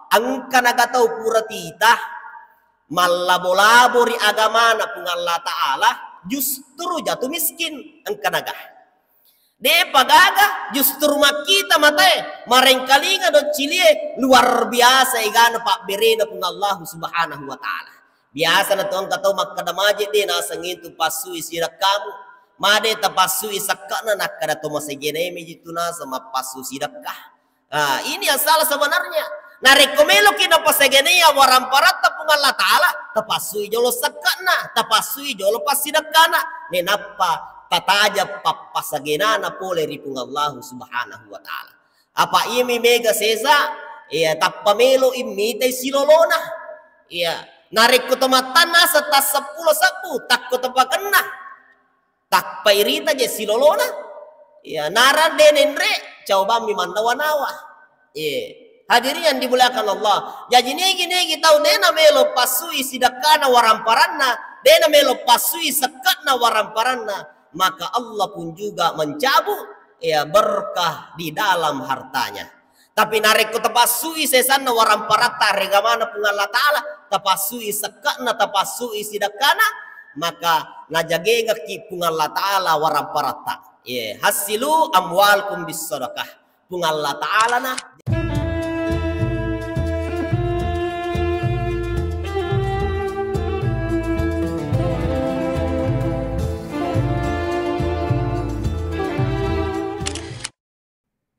angka nagatau pura tita malabo-labori agama na pung Allah Ta'ala justru jatuh miskin angka naga. De pagaga justru makita mate marengkalinga do cilie luar biasa igana pak berena pung Allah Subhanahu wa Ta'ala. Biasa na tuang katau makadamaje de na sangitu pasui sirak kamu made tapasui sakana nakada to masegene mejitu na sama pasu sirakah. Nah, ini yang salah sebenarnya. Narekomelo kina pasegene ya waramparat pung Allah Ta'ala tapasui jolo sakana tapasui jolo pasidakana nenapa tataja papasagenana pole ripung Allah Subhanahu wa Ta'ala. Apa imi mega sesa iya tapamelo imite silolona iya narik kutomatana setas 10 sapu tak kutopakena tak pairita je silolona iya nara denenre coba mi mandawa-nawa iya. Hadirin yang dimuliakan Allah. Jadi negi tahu dena melo pasui sidakana waramparanna, dena melo pasui sekatna waramparanna, maka Allah pun juga mencabut ya berkah di dalam hartanya. Tapi narik ko tapasui sesana waramparata regamana pun Allah Ta'ala, tapasui sekatna tapasui sidakana, maka najagenga ki pun Allah Ta'ala waramparata. Ya, hasilu amwalkum bis sedekah. Pun Allah Ta'ala na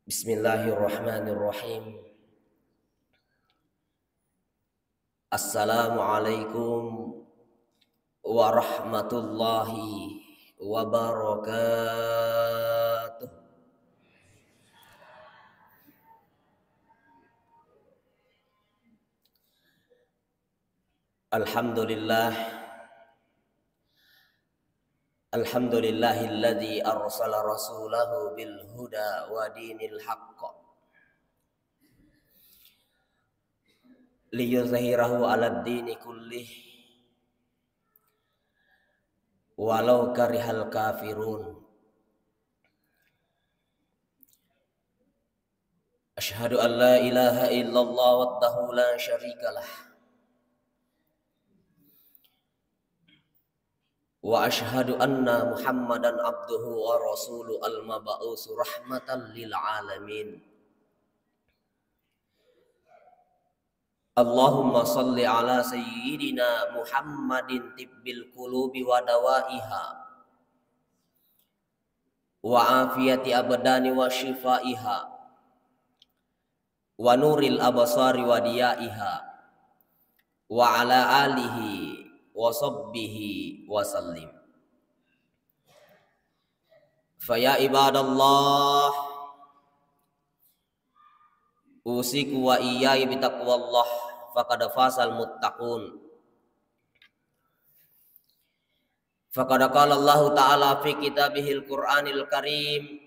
Bismillahirrahmanirrahim. Assalamualaikum warahmatullahi wabarakatuh. Alhamdulillahilladzi arsala rasulahu bil huda wa dinil haqq liyuzhirahu 'alad dini kullih walau karihal kafirun. Asyhadu an la ilaha illallah wahdahu la syarikalah wa asyhadu anna Muhammadan abduhu wa rasuluhu al-mab'uts rahmatan lil alamin. Allahumma salli ala sayyidina Muhammadin tibbil qulubi wa dawaiha wa afiyati abdani wa shifaiha wa nuril absari wa diyaiha wa ala alihi wa sabbihi wa sallim. Faya ibadallah usiku wa iyaya bitaqwallah faqad fasal muttaqun. Faqad qala Allah Ta'ala fi kitabihil Qur'anil Karim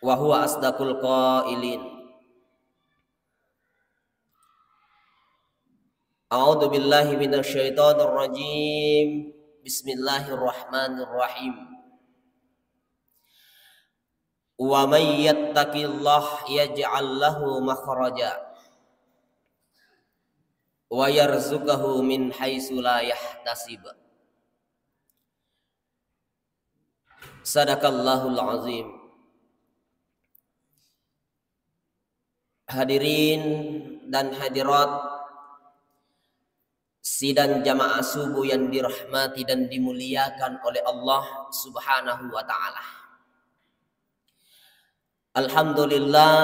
wa huwa asdaqul qailin. A'udzu billahi minasyaitonir rajim. Bismillahirrahmanirrahim. Wa may yattaqillah yaj'al lahu makhraja wa yarzuqhu min haitsu la yahtasib. Sadaqallahul azim. Hadirin dan hadirat sidang jamaah subuh yang dirahmati dan dimuliakan oleh Allah Subhanahu wa Ta'ala. Alhamdulillah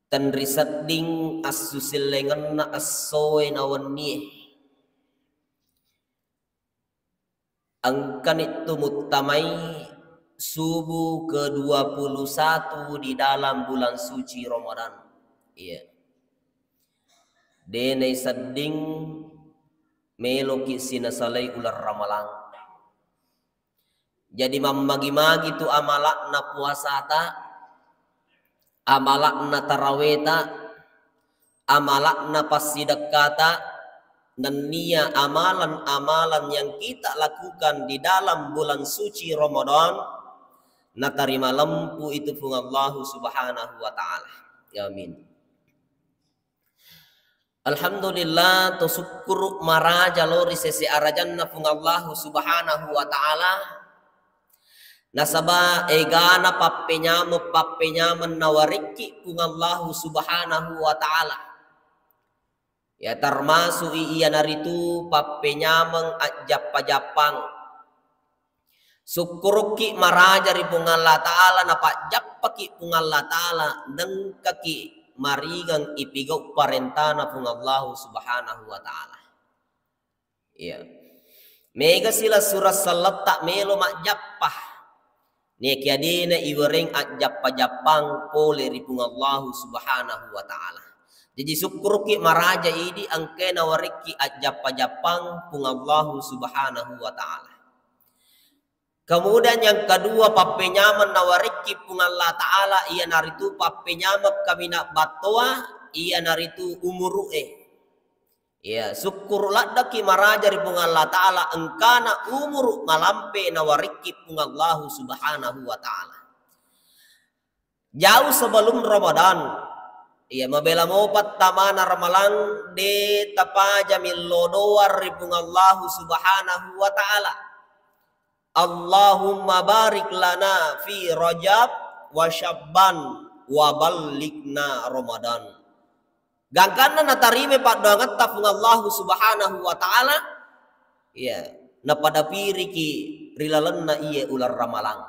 tan risadding as-susilengan na as-sowe na wani ang kanito mutamay subuh ke-21 di dalam bulan suci Ramadan. Iya. Denay sadding meloki sinasalay ular ramalang. Jadi mamagi-magi tu amalak na puasata, amalak na taraweta, amalak na pasidakata, dan niya amalan-amalan yang kita lakukan di dalam bulan suci Ramadan, na tarima lampu itu pun Allah Subhanahu wa Ta'ala. Amin. Alhamdulillah to syukur maraja lori sesi arajanna pung Allah subhanahu wa ta'ala nasaba egana pappenyaman nawariki pung Allah subhanahu wa ta'ala ya termasuk iya naritu pappenyaman ajap-japang syukuruki maraja ri pung Allah ta'ala napajapaki pung Allah ta'ala dengkaki marigang ipigau parentana pung Allah subhanahu wa ta'ala. Iya. Mega sila surat salat tak melo mak jappah. Nek yadina iwereng at jappa-jappang pole ri pung Allah subhanahu wa ta'ala. Jadi syukur ki maraja idi angke nawariki at jappa-jappang pung Allah subhanahu wa ta'ala. Kemudian yang kedua pappenyaman nawariki pung Allah ta'ala iya naritu pappenyamak kamina batoa iya naritu umurue. Ya syukur ladaki maraja ri pung Allah ta'ala engkana umur malampe nawariki pung Allah subhanahu wa ta'ala. Jauh sebelum Ramadan iya mabela mopat tamana ramalang de tapaja millodoar ri pung Allah subhanahu wa ta'ala. Allahumma barik lana fi Rajab wa Syabban wa ballighna Ramadan. Gangkana natarime padangat tafung Allah subhanahu wa ta'ala ya na pada piriki rilalenna iye ular ramalang.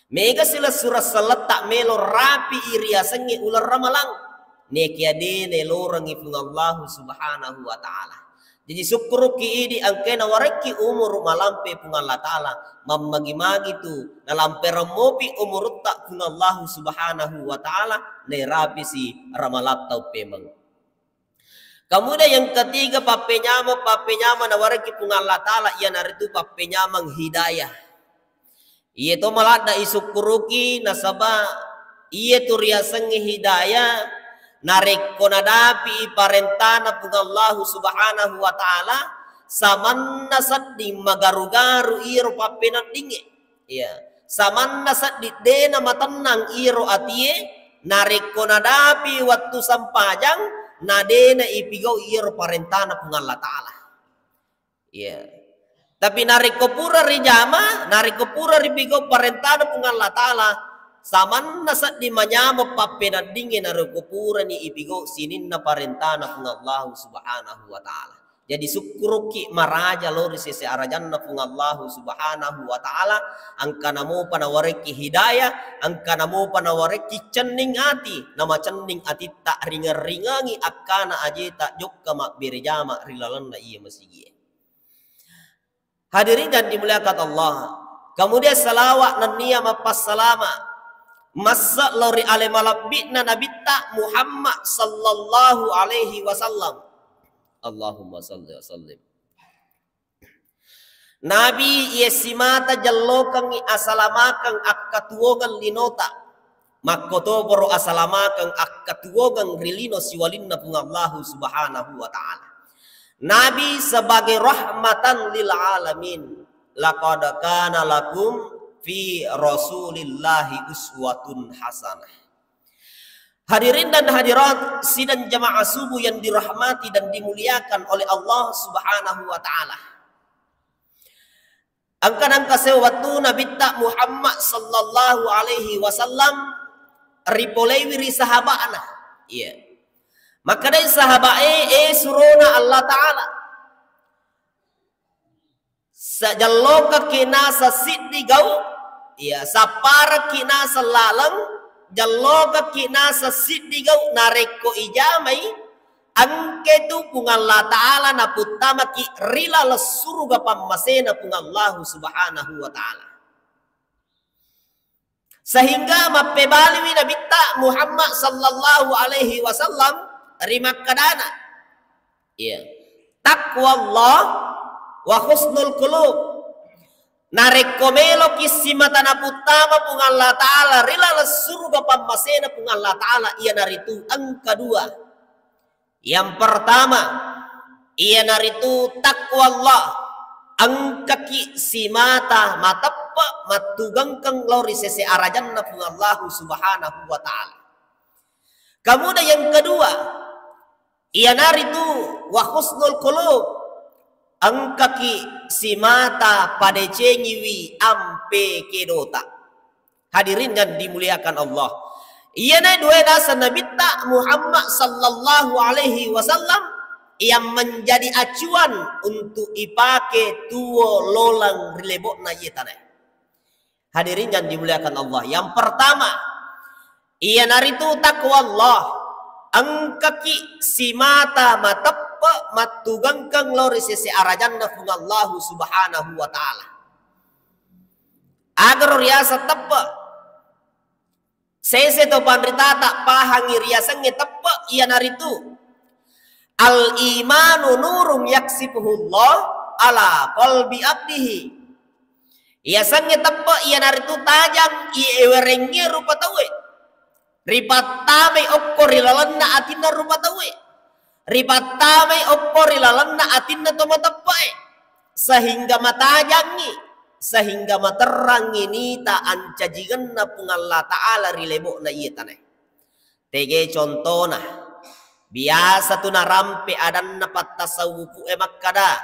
Mega sila surah salat tak melo rapi iriasangi ular ramalang. Nekiadene lorangi fung Allah subhanahu wa ta'ala. Jadi syukur ki idi angke nawareki umur malampe pung Allah ta'ala mamagi-magi tu nalampe remopi umur tak pung Allah subhanahu wa ta'ala ne rapi si ramalat tau pemang. Kemudian yang ketiga pappenyama nawareki pung Allah ta'ala ia naritu pappenyamang hidayah. Ia to malada isukuruki nasaba ia tu riasangi hidayah nareko nadapi parentana pung Allah subhanahu wa ta'ala samanna saddi magaru-garu iro papenat dinge ya samanna saddi dena matenang iro atie nareko nadapi waktu sampajang nadena ipigau iro parentana pung Allah ta'ala ya tapi nareko pura rijama nareko pura ripigau parentana pung Allah ta'ala saman nasat di manyama papena dingin na kupura ni ibigo sinin na parentana pung Allah subhanahu wa ta'ala. Jadi syukuruki maraja lori sese arajan na pung Allah subhanahu wa ta'ala angka namo panawareki hidayah angka namo panawareki cening ati nama cening ati tak ringa-ringangi akana aje tak jokka mak birjama rilalanna iya masigi. Hadirin dan dimuliakan Allah. Kemudian salawat dan niyama pas salama masa lori ale malabitna nabita Muhammad sallallahu alaihi wasallam. Allahumma salli wa sallim. Nabi yesimata jallokan asalamakang akkatuogan linota. Makkoto poro asalamakang akkatuogan rilino siwalinna pung Allah subhanahu wa ta'ala. Nabi sebagai rahmatan lil alamin. Laqad kana lakum fi Rasulillahi uswatun hasanah. Hadirin dan hadirat sidang jamaah subuh yang dirahmati dan dimuliakan oleh Allah subhanahu wa ta'ala. Angka-angka sewatu Nabi tak Muhammad sallallahu alaihi wasallam ripolewi ri sahabana. Iya. Maka dari sahabae surona Allah ta'ala. Sajalloka kinasa siddi gau ya sapara kinasa lalang jalloka kinasa siddigau nareko ijamai angke tu pung Allah ta'ala na putama ki rila la surga pammasena pung Allah subhanahu wa ta'ala sehingga mapebaliwi Nabi ta Muhammad sallallahu alaihi wasallam rimakadana iya taqwa Allah wa husnul qulub narekomelo kisimata na putama pung Allah ta'ala rila surga pammasena pung Allah ta'ala ia naritu ang kedua yang pertama ia naritu takwa Allah ang kaki simata matappa matugangkang lori sese arajanna pung Allah subhanahu wa ta'ala Kemudian yang kedua, ianar itu wa husnul qulub, angkaki si mata pada cengiwi ampe kedota. Hadirin yang dimuliakan Allah. Iana dua dasar Nabi Muhammad sallallahu alaihi wasallam yang menjadi acuan untuk ipake tuo lolang rilebok na yetane. Hadirin yang dimuliakan Allah. Yang pertama, ianar itu takwa Allah. Angkaki si mata matappa matugangkang lori sisi arajanna fung Allah subhanahu wa ta'ala. Agar riasa teppa sese to pandrita tak pahangi riasangnya teppa ianar itu al imanu nurum yaksifuhullah ala qalbi abdihi. Riasangnya teppa ianar itu tajam iewerengnya rupa tawe. Ripatame okkori lalanna atinna rupa tawe. Ripatame okkori lalanna atinna toma tepai. Sehingga matajangi, sehingga materangi nita ancajigenna pung Allah Ta'ala rilebok na iya taneh. Tege contohna, biasa tu narampe adanna pattasawufu makkada.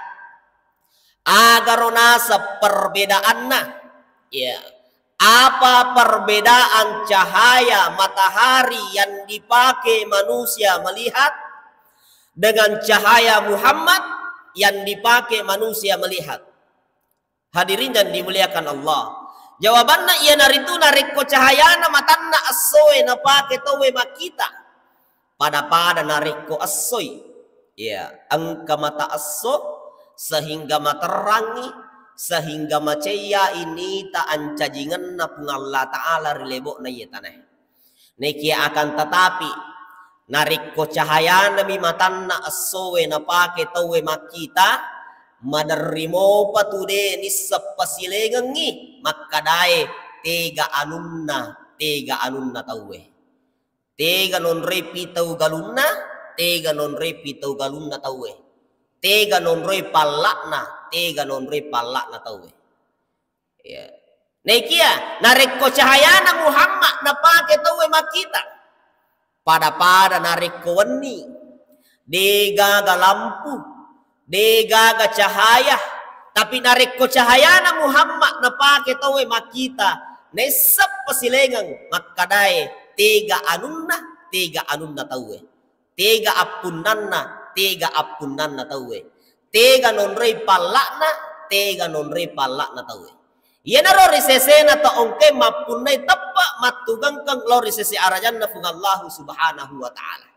Agaronasa perbedaanna, ya. Apa perbedaan cahaya matahari yang dipakai manusia melihat dengan cahaya Muhammad yang dipakai manusia melihat? Hadirin dan dimuliakan Allah. Jawabannya ia naritu nariko cahayana matanna assoe na pake towe makita. Pada nariko assoi. Ya, angka mata asso sehingga materangi, sehingga macaya ini tak ancajingan na pung Allah Ta'ala rilebok na yetaneh. Neki akan tetapi nariko cahaya nami matan na asowe na pake tawe makita madarimo patude nisap pasilengengi makadae tega anunna tawe. Tega non repi tau galunna, tega non repi tau galunna tawe. Tega non roi palakna, tega non roi palakna tawe. Ya. Nekia nareko cahayana Muhammad na pake tawe makita. Pada nareko weni. Degaga lampu, degaga cahaya. Tapi nareko cahayana Muhammad na pake tawe makita. Nesap pasilengang makadai tega anunna tawe. Tega apunanna, tega apunan na tawe. Tega non rei palakna, tega non rei palakna tawe. Yena lori sesena ta ongke mapunai teppa matugangkang lori sesi arajanna fung Allah subhanahu wa ta'ala.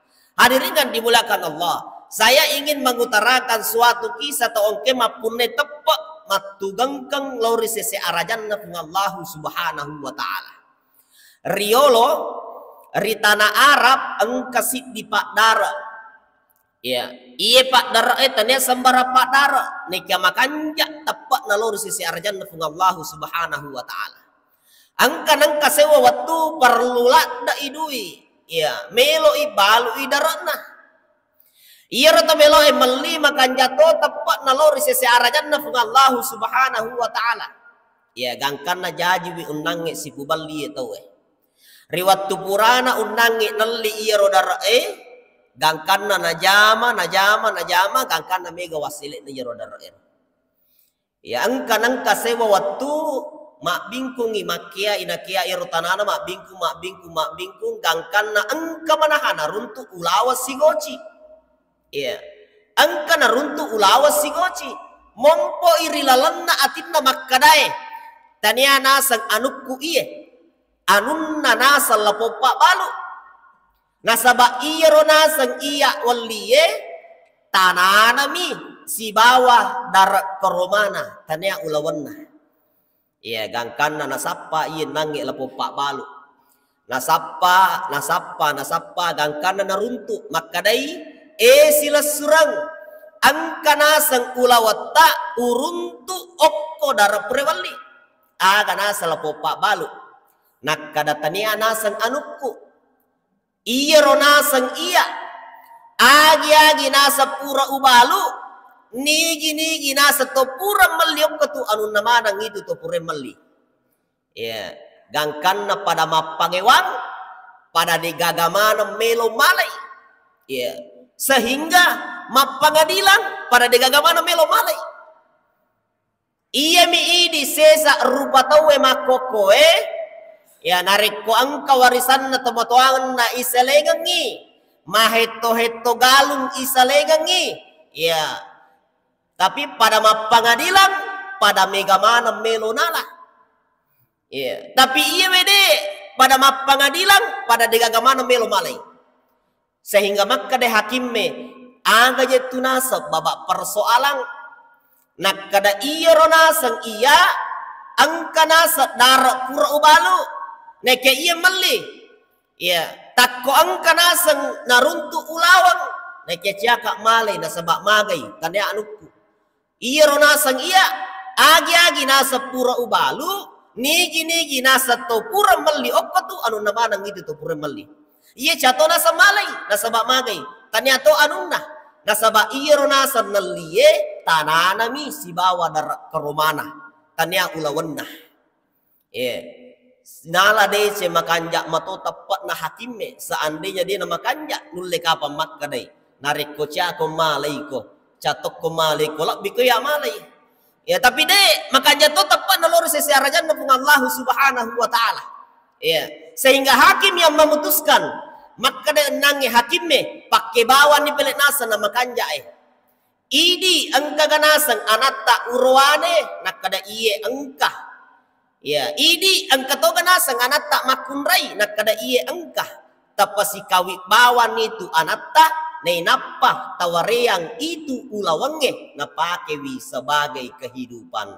Hadirin yang dimulakan Allah, saya ingin mengutarakan suatu kisah ta ongke mapunai teppa matugangkang lori sesi arajanna fung Allah subhanahu wa ta'ala. Riolo ritana Arab engkasi di Pak Dara. Ya, iya Pak Dara tanya sembara Pak Dara nikah makanja tepat nalur sisi arjan fung Allah subhanahu wa ta'ala. Angka sewa waktu perlu da idui. Ya, melo ibalu idarana. Iya rata melo meli makanja to tepat nalur sisi arjan fung Allah subhanahu wa ta'ala. Ya, gangkan na jaji wi unange si puballi tawe. Riwat tupurana unange nalli iya rodara gangkanna najama gangkanna mega wasilik na yarodar ya angka sewa waktu mak bingkung makia inakia irotanana mak bingkung gangkanna angka manahana runtu ulawas sigoci ya angka na runtu ulawas sigoci mompo irilalanna atinna makkadae taniana sang anukku iye anunna nasal lapopa balu nasaba iro nasang iya waliye tananami si bawah darat koromana tanya ulawanna. Iya gangkan na nasapa iya nangi lapo pak balu. Nasapa gangkan na naruntu makadai sila surang angka nasang ulawata uruntu okko darat prewali. Aga nasa lapo pak balu. Nakkadatania nasang anukku. Iya ronasang iya agi nasa pura ubalu nigi nasa to pura maliok ketu anu namanang itu to pura mali ya gangkan na pada mapangewang pada degagamana melo malai. Ya, sehingga mapangadilan pada degagamana melo malai. Iya mi idi sesa rupa tawe makokoe ya narik ko angka warisan na tomatoangan na isalengangi maheto-heto galung isalengangi ya, tapi pada mapangadilan pada megamana melonala ya, tapi iya wede pada mapangadilan pada degagamana melo malai, sehingga maka de hakimme aga jetu nasab babak persoalan nak kada iya ronasang iya angka nasab darak pura ubalu neke iya meli ya takko angka nasang naruntu ulawang neke ciaka malay nasabak magay tanya anukku iya ronasang iya agi-agi nasab pura ubalu nigi nasab to pura meli okko tu anu namanang itu to pura meli iya cato nasab malay nasabak magay tanya to anunna nasaba iyo nasan naliye tananami si bawa dar keromana tanya ulawanna nala dese makanja mato tepat na hakime seandainya dia na makanja nulle kapa makka dai narik ko cia ko malai ko catok ko malai ko lak biko ya malai ya, tapi de makanja to tepat na lurus sesiarajan na Allah subhanahu wa ta'ala ya, sehingga hakim yang memutuskan maka de nangi hakime pakai bawa ni pelet nasa na makanja idi angka ganasan anatta urwane nakada iye angka ya, idi angka to ganasan anatta makunrai nakada iye angka tapasi kawi bawan itu anatta nei nappa tawareang itu ulawange napakewi sebagai kehidupan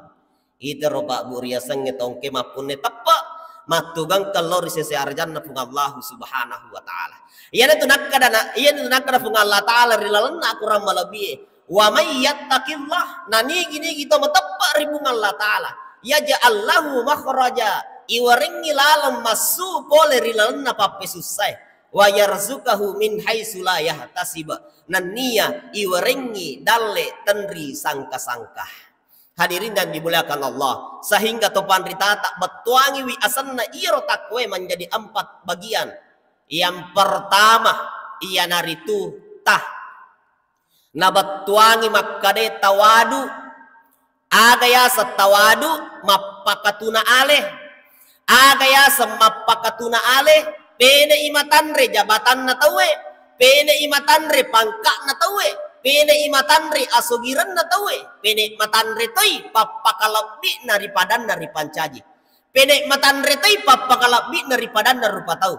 itu roba buria sange tongke mapune tappa matugang kalor sese arjanna pung Allah subhanahu wa ta'ala iyana tu nakada pung Allah ta'ala rilalanna aku ramalabi wa may yattaqillah nani gini kita matappa ribung Allah ta'ala yaj'al lahu makhraja iwaringi lalam masu pole rilalanna pape susai wa yarzukahu min haitsu la yahtasib nania iwaringi dalle tenri sangka-sangka. Hadirin dan dimuliakan Allah, sehingga topan rita tak betuangi wi asanna iro takwe menjadi 4 bagian. Yang pertama ia naritu tah na betuangi makkade tawadu agaya setawadu mappakatuna aleh agaya semappakatuna aleh pene imatanre jabatan na tawe pene imatanre pangka na tawe pene imatanri asugiran na tawe pene matanri toy papakalabi nari padan nari pancaji pene matanri toy papakalabi nari padan nari rupa tau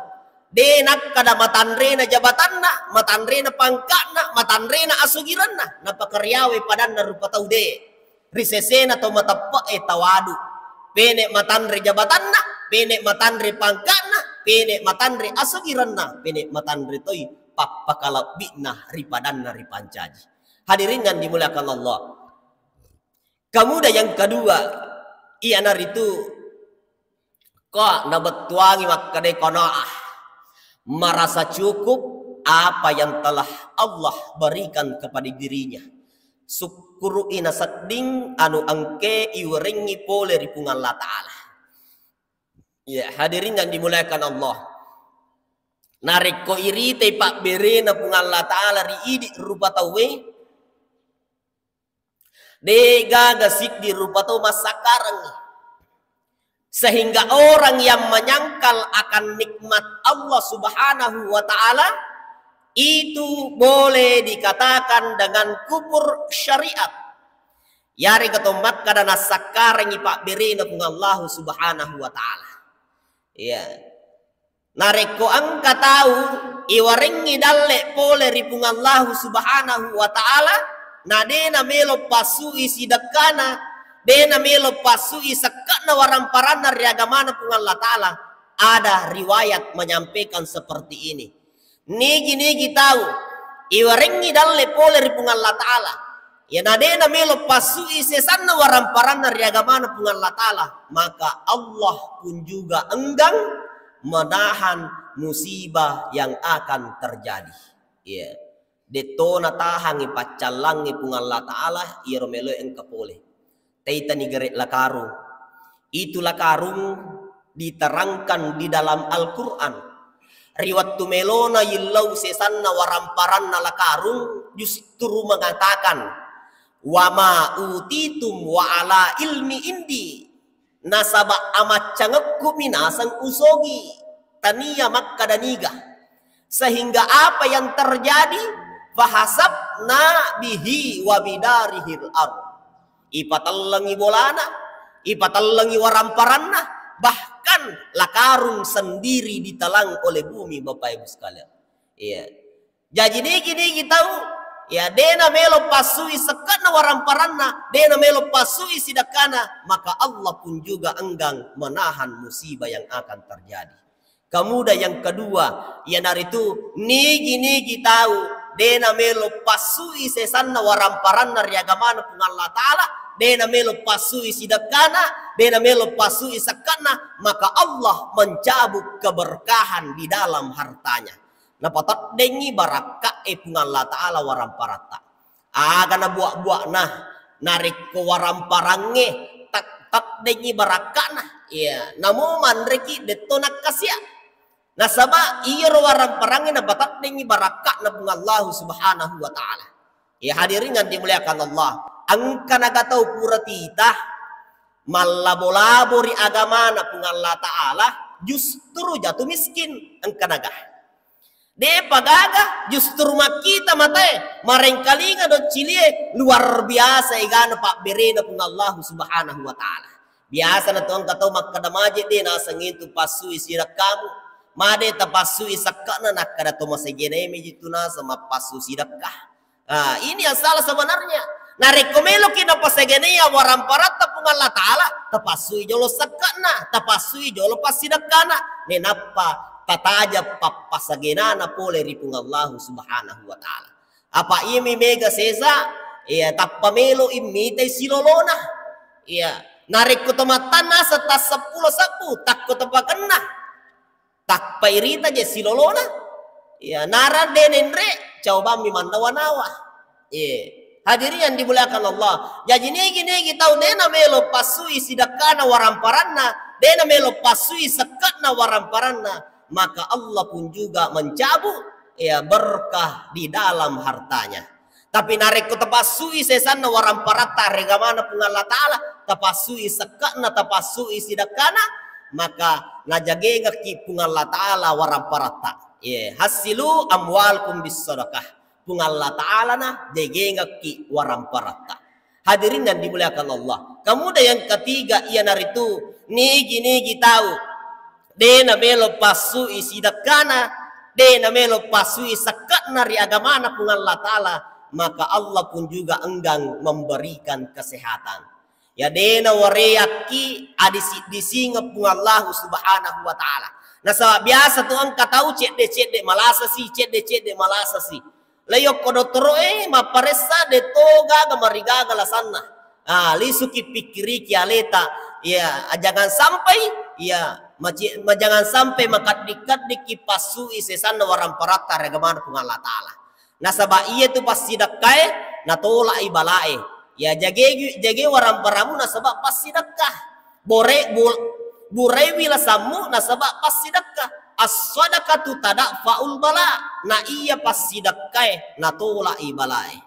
de nak kada matanri na jabatan na matanri na pangka na matanri na asugiran na napakaryawe padan nari rupa tau de risese na to matapa tawadu pene matanri jabatan na pene matanri pangka na pene matanri asugiran na pene matanri toy papakalabina ripadanna ripancaji. Hadirin yang dimuliakan Allah. Kemudian yang kedua, ia naritu kok nabetuangi makade qanaah. Merasa cukup apa yang telah Allah berikan kepada dirinya. Syukuru ina sading anu angke iweringi pole ripungan Allah Ta'ala. Ya, hadirin yang dimuliakan Allah. Narik ko irite pak bere na pung Allah Ta'ala ri idi rupa tawe de gagasik di rupa tau masakarang sehingga orang yang menyangkal akan nikmat Allah Subhanahu wa Ta'ala itu boleh dikatakan dengan kufur syariat yari ketomat kadana sakarang pak bere na pung Allah Subhanahu wa Ta'ala ya. Nareko angka tahu iwarengi dalle pole ripung Allah subhanahu wa ta'ala na dena melo pasui sidakana dena melo pasui sakana waramparana riagamana pung Allah ta'ala ada riwayat menyampaikan seperti ini nigi tahu iwarengi dalle pole ripung Allah ta'ala ya na dena melo pasui sesana waramparana riagamana pung Allah ta'ala maka Allah pun juga enggang menahan musibah yang akan terjadi. Ya, detona tahangi pacalangi pung Allah Ta'ala ia romelo engka pole. Taita ni gerek lakarung. Itu lakarung diterangkan di dalam Al-Quran. Riwat tumelona yillau sesanna waramparanna lakarung justru mengatakan wa ma utitum wa ala ilmi indi nasaba amat cangekku minasang usogi tania makka daniga, sehingga apa yang terjadi fahasabna bihi wa bidarihil ard, ipatallangi bolana, ipatallangi waramparanna, bahkan lakarung sendiri ditelang oleh bumi Bapak Ibu sekalian. Iya. Jadi gini tahu ya, dena melo pasui sekana waramparanna, dena melo pasui sidakana, maka Allah pun juga enggan menahan musibah yang akan terjadi. Kemudian yang kedua, ya dari itu nigi tahu dena melo pasui sesanna waramparanna riagamana pun Allah Ta'ala, dena melo pasui sidakana, dena melo pasui sakana, maka Allah mencabut keberkahan di dalam hartanya. Napatat dengi baraka pun Allah Ta'ala waramparatta. Aga na buak-buak nah narik ke waramparangge tak dengi baraka nah. Iya, namo manreki detonak kasya. Nasaba iya waramparangge napatat dengi baraka na pun Allah Subhanahu wa Ta'ala. Ya hadirin yang dimuliakan Allah, angka nagatau pura titah malabo-labori agama na pun Allah Ta'ala justru jatuh miskin angka nagah. De pagaga justru makita mate marengkalinga do cilie luar biasa igana pak berena pun Allah Subhanahu wa Ta'ala. Biasa na tuang katau makadamaje de na sangitu pasui sirak kamu made tapasui sakana nakada to masegene mejitu na sama pasu sirakah. Ini yang salah sebenarnya. Narekomelo kina pasegene ya waramparat pun Allah Ta'ala tapasui jolo sakana tapasui jolo pasidakana nenapa tataja papasagenana pole ripung Allah Subhanahu wa Ta'ala. Apa imi mega sesa iya tapamelo imite silolona iya narik kutomatana setas 10 sapu tak kutopakena tak pairita je silolona iya nara denenre coba mi mandawa-nawa. Iya hadirin yang dimuliakan Allah, jadi negi tahu dena melo pasui sidakana waramparanna, dena melo pasui sekatna waramparanna, maka Allah pun juga mencabut ya berkah di dalam hartanya. Tapi narik ko tapasui sesanna waramparatta regamana pun Allah Ta'ala tapasui sekatna tapasui sidakana, maka najagenga ki pun Allah Ta'ala waramparatta. Ya hasilu amwalkum bis sedekah pun Allah Ta'ala na jagenga ki waramparatta. Hadirin dan dimuliakan Allah. Kemudian yang ketiga ia naritu nigi tahu dena melo pasui sidakana, dena melo pasui sakatna ri agamana pun Allah Ta'ala, maka Allah pun juga enggan memberikan kesehatan. Ya dena wareaki adisi disinga pun Allah Subhanahu wa Ta'ala. Nah sebab biasa tuh angka tahu cek de malasa si cek de malasa si. Layo kodotoro maparesa de toga gamarigaga lasana. Lisuki pikiri kialeta. Ya jangan sampai ya jangan sampai makat dikipasui sesana waramparatta regamana pun Allah Ta'ala. Nasaba iya tu pasti dakai natola ibalae. Ya jage waramparamu nasaba pasti dakah. Burai wila samu nasaba pasti dakah. As-sadaqatu tadafa'ul bala, na iya pasti dakai natola ibalae.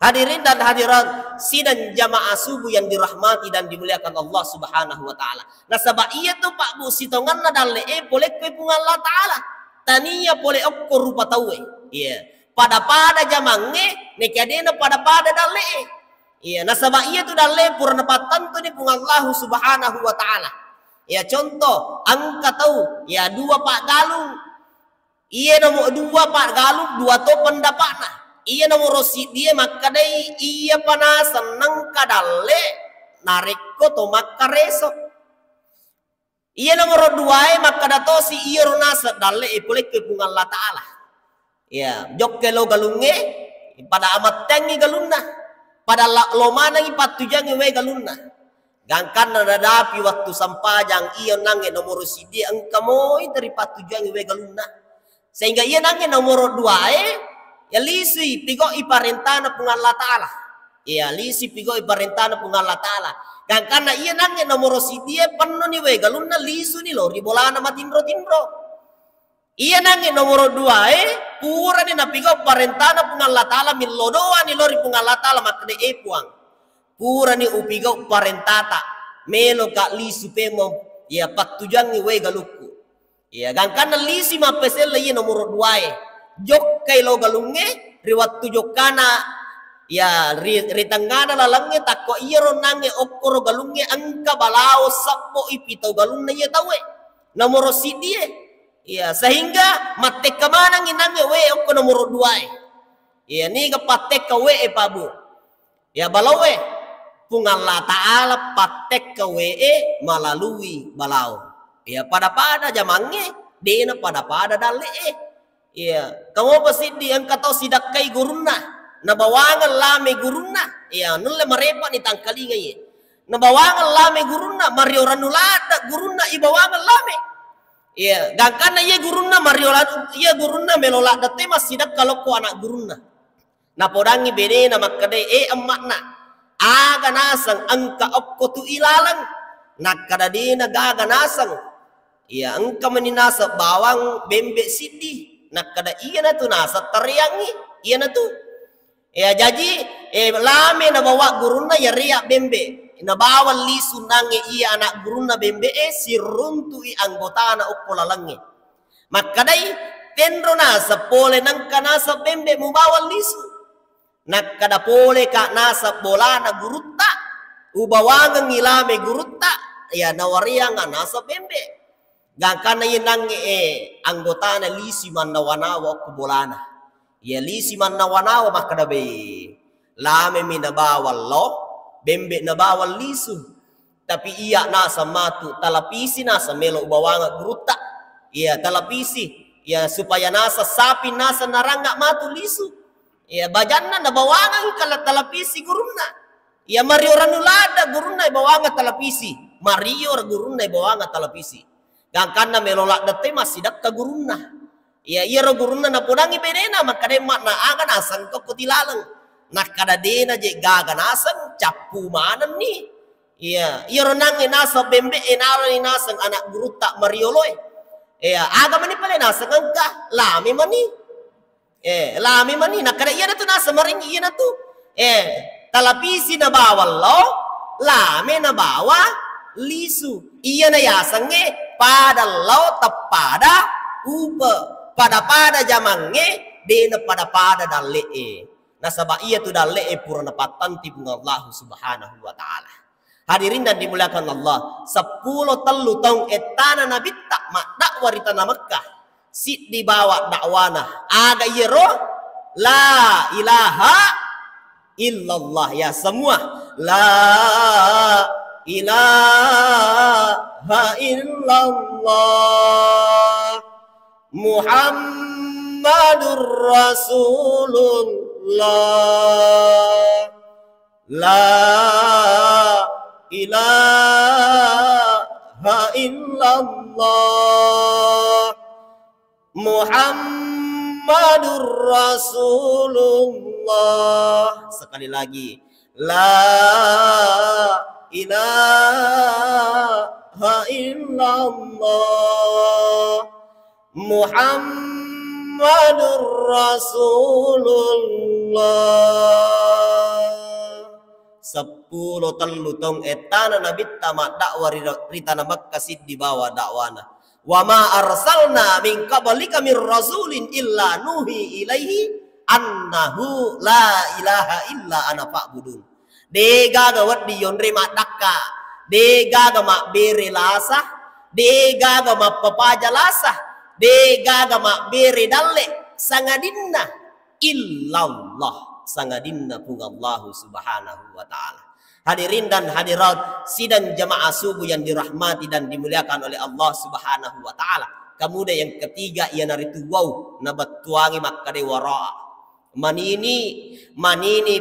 Hadirin dan hadirat sidang jamaah subuh yang dirahmati dan dimuliakan Allah Subhanahu wa Ta'ala. Nah sabab iya tuh Pak Bu sitongan na dalle boleh kue pun Allah Ta'ala. Tania boleh okko rupa tawe. Iya. Pada jamange nekadena pada dalle. Iya. Nah sabab iya tuh dalle purna patan tuh ni pun Allah Subhanahu wa Ta'ala. Ya contoh angka tahu ya 2 pak galung. Iya nomor 2 pak galung 2 to pendapatna. Iya nomor rosi dia maka dai iya panas senang kadalle nariko to makareso. Iya nomor 2 maka datosi iya ronasa dalle boleh ke pun Allah Ta'ala. Ya jokkelo galunge pada amat tangi galunna pada lomana ngi patujangi we galunna. Gangkan nadapi waktu sampajang iya nange nomor si dia engkamoi dari patujangi we galunna. Sehingga iya nange nomor 2 ya lisi pigo iparentana pun Allah Ta'ala. Ya lisi pigo iparentana pun Allah Ta'ala. Dan karena iya nange nomor si dia penuh ni we galunna lisu ni lo ribolana matindro. Iya nangi nomor 2 pura ni napigaw parentana pung Allah Ta'ala min lodoa ni lori pung Allah Ta'ala makde puang. Pura ni upigaw parentata melo ka lisu pemo ya patujang ni we galuku. Ya gangkana lisi mapesel iya nomor 2 jok kay lo galunge riwat tujok kana ya ritangana lalangnya takko iya ro nange okoro galunge angka balao sappo ipito galunge iya tawe nomor sidie. Ya sehingga matek kemana nginange we okko nomor 2 ya ni ka patek ka we pabu ya balawe pung Allah Ta'ala patek ka we melalui balau ya pada jamange dena pada dale ya kamu pasti diangkat tau sidak kai guruna nabawangan lame guruna ya nulle marepa ni tangkalinga ye nabawangan lame guruna mario ranulada guruna ibawangan lame. Iya, gangkana iya guruna mariolat iya guruna melolak date sidak kalau ko anak guruna. Na podangi bede na makkade emakna. Aga nasang angka okko tu ilalang. Nakada dina gaga nasang. Iya, angka meninasa bawang bembe sidi. Nakada iya na tu nasa tariangi. Iya na tu. Ya jadi lame na bawa guruna ya riak bembe. Nabawal lisu nange iya anak guruna bembe si runtui anggota na ukko lalange. Makadai tendro nasa pole nang kanasa bembe mubawal lisu. Nakada pole ka nasa bola na gurutta. Ubawangang ilame gurutta. Ya nawariang nasa bembe. Gangkana nange anggota na lisi man nawanawa ukko bolana. Ya lisi man nawanawa makadabe. Lame minabawal lo. Bembe na bawal lisu tapi iya nasa matu talapisi nasa melo ubawanga gruta iya talapisi ya supaya nasa sapi nasa narangga matu lisu ya bajanna na bawangan kala talapisi guruna ya mario ranulada guruna ibawanga talapisi mario guruna ibawanga talapisi gangkana melolak date masih dak ka guruna ya iya ro guruna na podangi bedena makade makna aga nasan ko kutilalang. Nakada dena je gaga nasang capu manan ni. Iya, iya renang nasa bembe enalo ni nasang anak guru tak marioloy. Iya, aga mani pale nasang angka lami mani. Lami mani nakada iya na tu nasa maring iya na tu. Talapisi na bawal lo, lami na bawa lisu. Iya na yasang pada lo tapada upa pada jamange dena pada dalle nasaba iya tu dalle purana patanti bunga Allah Subhanahu wa Ta'ala. Hadirin dan dimuliakan Allah, 10 telu tahun etana nabi tak mak dakwah di tanah Mekah sit dibawa dakwana aga yero la ilaha illallah ya semua la ilaha illallah Muhammadur Rasulullah la ilaha illallah Muhammadur Rasulullah. Sekali lagi la ilaha illallah Muhammadur Rasulullah. 10 telu tong etana nabi tamat dakwah ritana Makkah sid dibawa dakwana. Wa ma arsalna min qablika mir rasulin illa nuhi ilaihi annahu la ilaha illa ana fa'budun. Dega gawat di yonre madakka. Dega gama bere lasah. Dega gama papaja lasah. Dega gama bere dalle sangadinna illallah. Sangadinna pung Allah Subhanahu wa Ta'ala. Hadirin dan hadirat sidang jamaah subuh yang dirahmati dan dimuliakan oleh Allah Subhanahu wa Ta'ala. Kemudian yang ketiga ia naritu wow nabatuangi makkade wara. Manini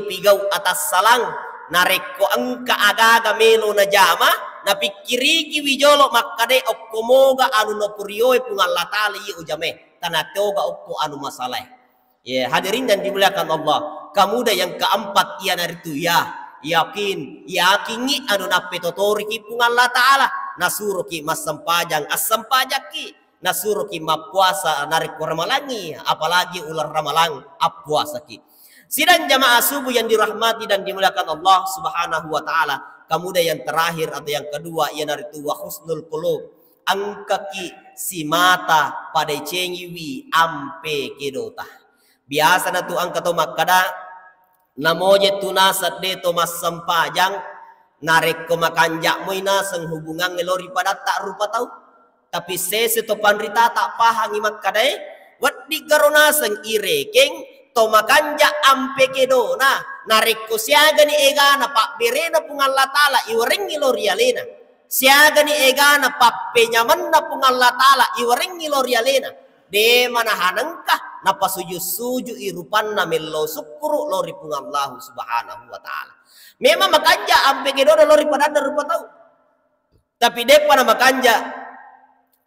pigau atas salang nareko angka agaga melo na jama na pikiriki wijolo makkade okkomoga anu no purioe pung Allah Ta'ala iya ujame tanatoga okko anu masalah. Ya hadirin dan dimuliakan Allah. Kemudian yang keempat ia naritu yakini anu nape totori ki pung Allah Ta'ala nasuruki mas sempajang as sempajaki nasuruh ki puasa narik ramalangi, apalagi ular ramalang puasa ki. Sidang jamaah subuh yang dirahmati dan dimuliakan Allah Subhanahu wa taala. Kemudian yang terakhir atau yang kedua ia naritu wa husnul qulub. Angka ki si mata pada cengiwi ampe kedota. Biasa na tu angka to makada namoje tunasat de to mas sampajang narik ko makanjak mo ina sang hubungan ngelori pada tak rupa tahu. Tapi sese to panrita tak pahang imak kadai wat di garona sang irekeng to makanja ampe kedona narik ko siaga ni ega na pak berena pungal latala iwering ilorialena siaga ni ega na pappe nyaman na pungal latala iwering ilorialena de manahanangka na pasuju-suju irupan na melo sukuru lori pungallahu subhanahu wa ta'ala. Memang makanja ampe kedona lori padanda rupa tahu. Tapi depa na makanja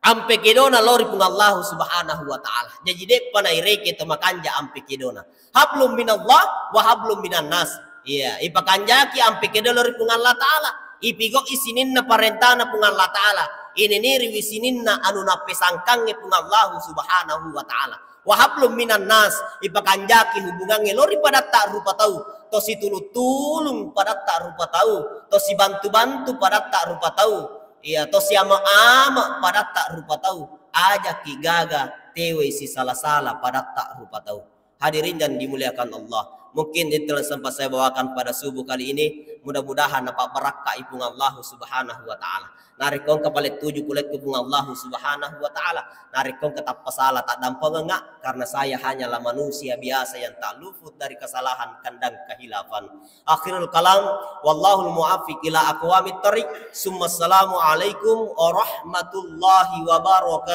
ampe kedona lori pun Allah subhanahu wa ta'ala. Jadi depa na ireke to makanja ampe kedona. Hablum minallah wa hablum minan nas. Iya, ipakanjaki ampe kedona lori pun Allah ta'ala. Ipigo isinin na parentana pun Allah ta'ala. Ini niri wisinin na anu na pesangkange pun Allah subhanahu wa ta'ala. Wa hablum minan nas. Ipakanjaki hubungange lori pada tak rupa tahu. To si tulung pada tak rupa tahu. To si bantu-bantu pada tak rupa tahu. Iya, to siama ama pada tak rupa tahu. Aja ki gaga tewe si salah-salah pada tak rupa tahu. Hadirin dan dimuliakan Allah. Mungkin itu yang sempat saya bawakan pada subuh kali ini. Mudah-mudahan dapat berkah ipung Allah subhanahu wa ta'ala. Narikong kepalit tujuh kulit ipung Allah subhanahu wa ta'ala. Narikong ketap pasalah tak dampang enggak. Karena saya hanyalah manusia biasa yang tak luput dari kesalahan kandang kehilafan. Akhirul kalam. Wallahul mu'afiq ila aqwamit thariq. Assalamualaikum warahmatullahi wabarakatuh.